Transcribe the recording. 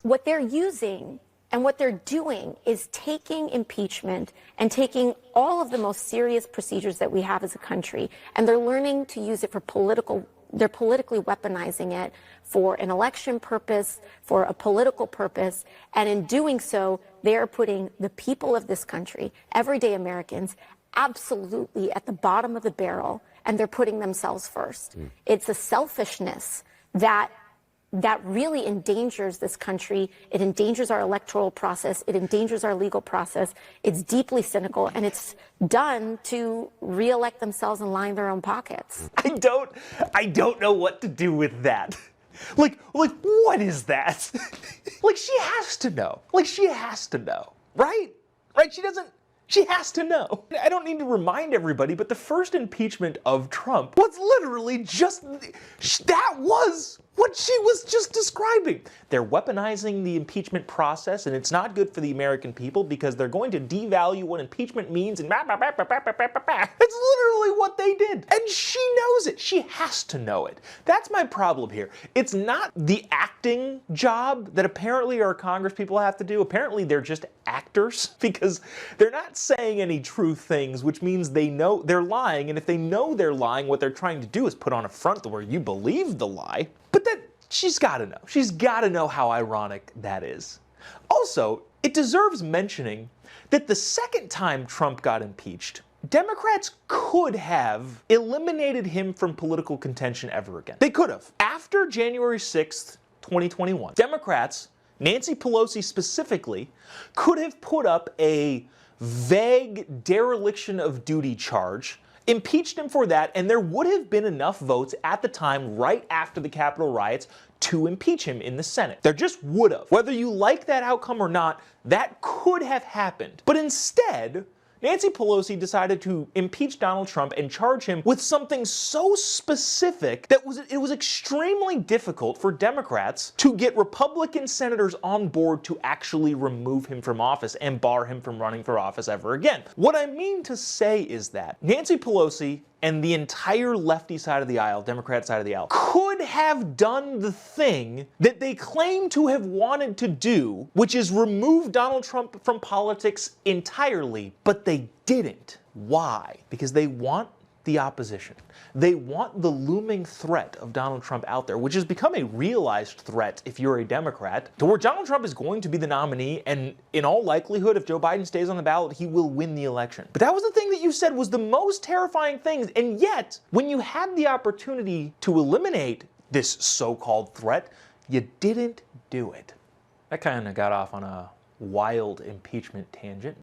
What they're using and what they're doing is taking impeachment and taking all of the most serious procedures that we have as a country, and they're learning to use it for they're politically weaponizing it for an election purpose, for a political purpose, and in doing so, they are putting the people of this country, everyday Americans, absolutely at the bottom of the barrel, and they're putting themselves first. It's a selfishness that really endangers this country. It endangers our electoral process. It endangers our legal process. It's deeply cynical, and it's done to reelect themselves and line their own pockets. I don't know what to do with that. Like, what is that? Like, she has to know. Like, she has to know, right? Right? She has to know. I don't need to remind everybody, but the first impeachment of Trump was literally just, that was what she was just describing. They're weaponizing the impeachment process, and it's not good for the American people because they're going to devalue what impeachment means, and It's literally what they did. And she knows it. She has to know it. That's my problem here. It's not the acting job that apparently our Congress people have to do. Apparently they're just actors because they're not saying any true things, which means they know they're lying, and if they know they're lying, what they're trying to do is put on a front where you believe the lie. But that, she's got to know. She's got to know how ironic that is. Also, it deserves mentioning that the second time Trump got impeached, Democrats could have eliminated him from political contention ever again. They could have. After January 6th, 2021, Democrats, Nancy Pelosi specifically, could have put up a vague dereliction of duty charge, impeached him for that, and there would have been enough votes at the time right after the Capitol riots to impeach him in the Senate. There just would have. Whether you like that outcome or not, that could have happened. But instead, Nancy Pelosi decided to impeach Donald Trump and charge him with something so specific that it was extremely difficult for Democrats to get Republican senators on board to actually remove him from office and bar him from running for office ever again. What I mean to say is that Nancy Pelosi and the entire lefty side of the aisle, Democrat side of the aisle, could have done the thing that they claim to have wanted to do, which is remove Donald Trump from politics entirely, but they didn't. Why? Because they want the opposition. They want the looming threat of Donald Trump out there, which has become a realized threat if you're a Democrat, to where Donald Trump is going to be the nominee, and in all likelihood, if Joe Biden stays on the ballot, he will win the election. But that was the thing that you said was the most terrifying thing, and yet, when you had the opportunity to eliminate this so-called threat, you didn't do it. That kind of got off on a wild impeachment tangent.